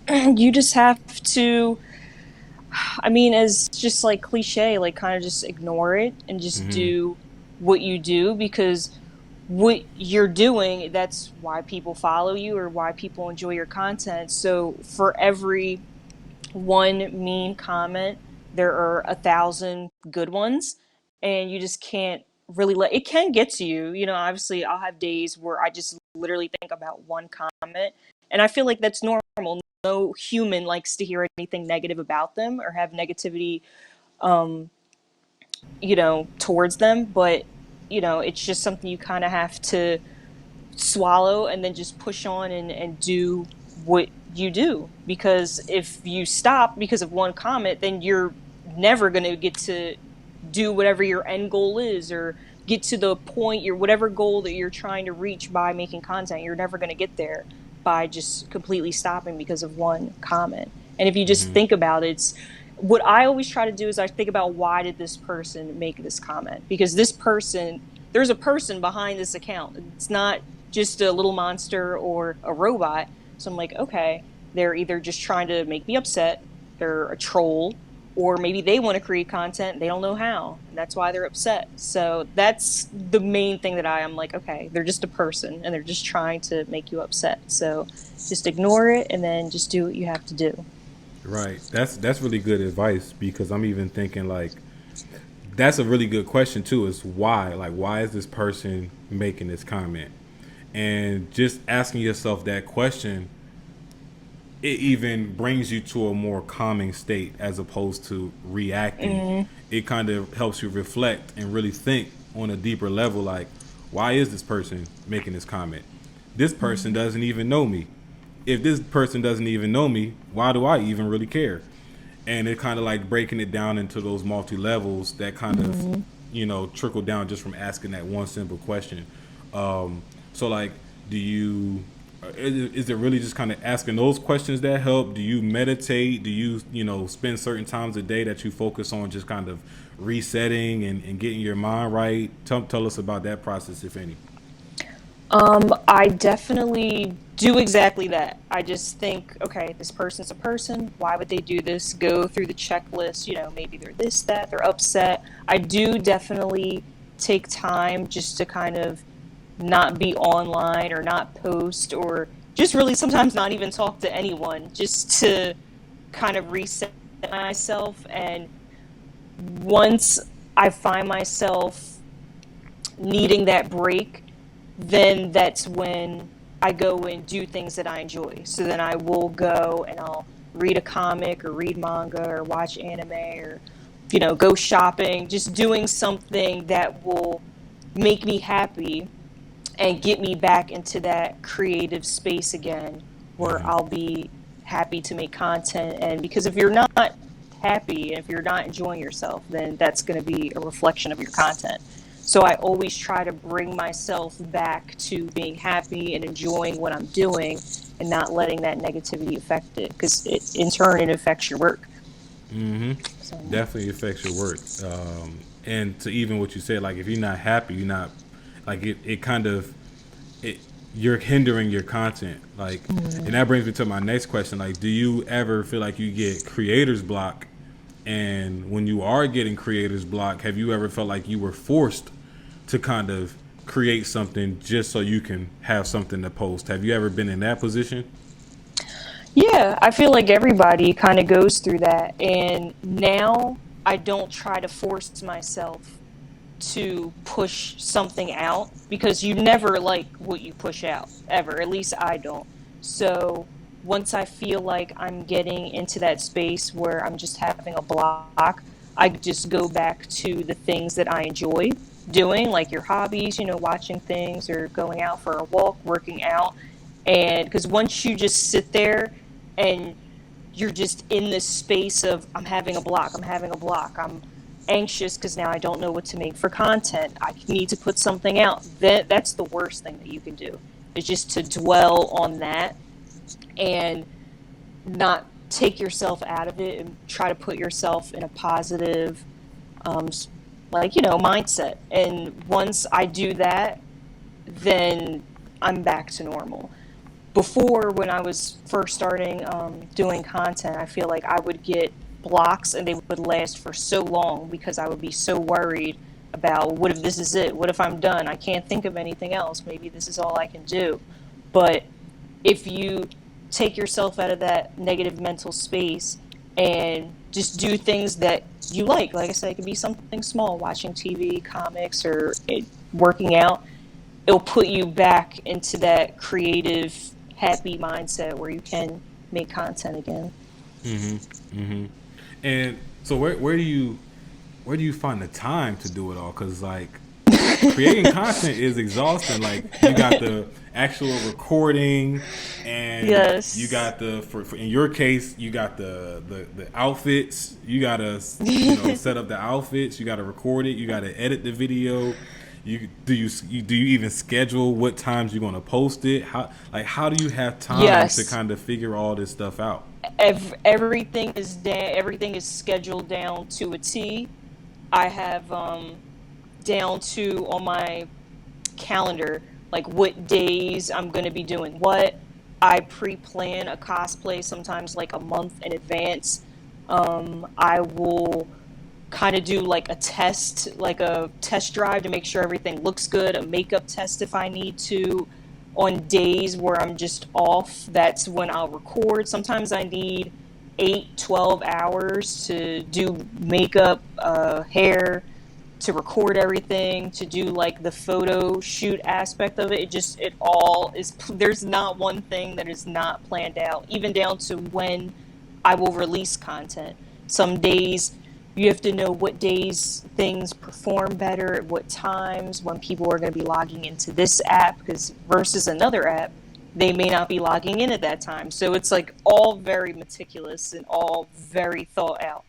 You just have to, I mean, as just like cliche, like kind of just ignore it and just Hmm. do what you do, because what you're doing, that's why people follow you or why people enjoy your content. So for every one mean comment, there are 1,000 good ones, and you just can't really let it can get to you. You know, obviously, I'll have days where I just literally think about one comment, and I feel like that's normal. No human likes to hear anything negative about them or have negativity, um, towards them. But it's just something you kind of have to swallow and then just push on and do what you do, because if you stop because of one comment, then you're never going to get to do whatever your end goal is, or get to the point, your whatever goal that you're trying to reach by making content. You're never going to get there by just completely stopping because of one comment. And if you just Hmm. think about it, it's what I always try to do is I think about, why did this person make this comment? Because this person, there's a person behind this account. It's not just a little monster or a robot. So I'm like, okay, they're either just trying to make me upset, they're a troll, or maybe they want to create content, they don't know how, and that's why they're upset. So that's the main thing that I'm like, okay, they're just a person and they're just trying to make you upset. So just ignore it and then just do what you have to do. Right. That's really good advice because I'm even thinking like that's a really good question too. Is why? Like, why is this person making this comment? And just asking yourself that question, it even brings you to a more calming state as opposed to reacting. Mm, It kind of helps you reflect and really think on a deeper level. Like, why is this person making this comment? This person mm, doesn't even know me. If this person doesn't even know me, why do I even really care? And it kind of like breaking it down into those multi levels that kind of mm. trickle down just from asking that one simple question. So like, do you is it really just kind of asking those questions that help? Do you meditate? Do you spend certain times a day that you focus on just kind of resetting and getting your mind right? Tell us about that process, if any. I definitely do exactly that. I just think, okay, this person's a person. Why would they do this? Go through the checklist. Maybe they're this, that, they're upset. I do definitely take time just to kind of not be online or not post, or just really sometimes not even talk to anyone, just to kind of reset myself. And once I find myself needing that break, then that's when I go and do things that I enjoy. So then I will go and I'll read a comic or read manga or watch anime, or go shopping, just doing something that will make me happy and get me back into that creative space again, where I'll be happy to make content. And because if you're not happy and if you're not enjoying yourself, then that's going to be a reflection of your content. So I always try to bring myself back to being happy and enjoying what I'm doing, and not letting that negativity affect it, because in turn it affects your work. So Definitely affects your work. And to even what you said, like if you're not happy, you're not like it kind of it you're hindering your content. Like, and mm, that brings me to my next question. Like, do you ever feel like you get creator's block? And when you are getting creator's block, have you ever felt like you were forced to kind of create something just so you can have something to post? Have you ever been in that position? yeah, I feel like everybody kind of goes through that. And now I don't try to force myself to push something out, because you never like what you push out, ever. At least I don't. So once I feel like I'm getting into that space where I'm just having a block, I just go back to the things that I enjoy doing, like your hobbies, watching things or going out for a walk, working out. And because once you just sit there and you're just in this space of, I'm having a block, I'm anxious because now I don't know what to make for content, I need to put something out, that's the worst thing that you can do, is just to dwell on that and not take yourself out of it and try to put yourself in a positive, um, mindset. And once I do that, then I'm back to normal. before, when I was first starting doing content, I feel like I would get blocks and they would last for so long because I would be so worried about what if this is it? What if I'm done? I can't think of anything else. Maybe this is all I can do. But if you take yourself out of that negative mental space and just do things that you like I said, it could be something small, watching TV, comics, or working out, it'll put you back into that creative, happy mindset where you can make content again. And so where do you find the time to do it all? Because like creating content is exhausting. Like you got the actual recording, and Yes. you got the for in your case you got the outfits. You gotta set up the outfits. You gotta record it. You gotta edit the video. Do you even schedule what times you're gonna post it? How do you have time Yes. to kind of figure all this stuff out? Everything is scheduled down to a T. I have down to on my calendar like what days I'm going to be doing what. I pre-plan a cosplay sometimes like a month in advance. I will kind of do like a test drive to make sure everything looks good, a makeup test if I need to. On days where I'm just off, that's when I'll record. Sometimes I need 8-12 hours to do makeup, hair, to record everything, to do like the photo shoot aspect of it. It all is, there's not one thing that is not planned out, even down to when I will release content. Some days you have to know what days things perform better, at what times, when people are going to be logging into this app, because versus another app, they may not be logging in at that time. So it's like all very meticulous and all very thought out.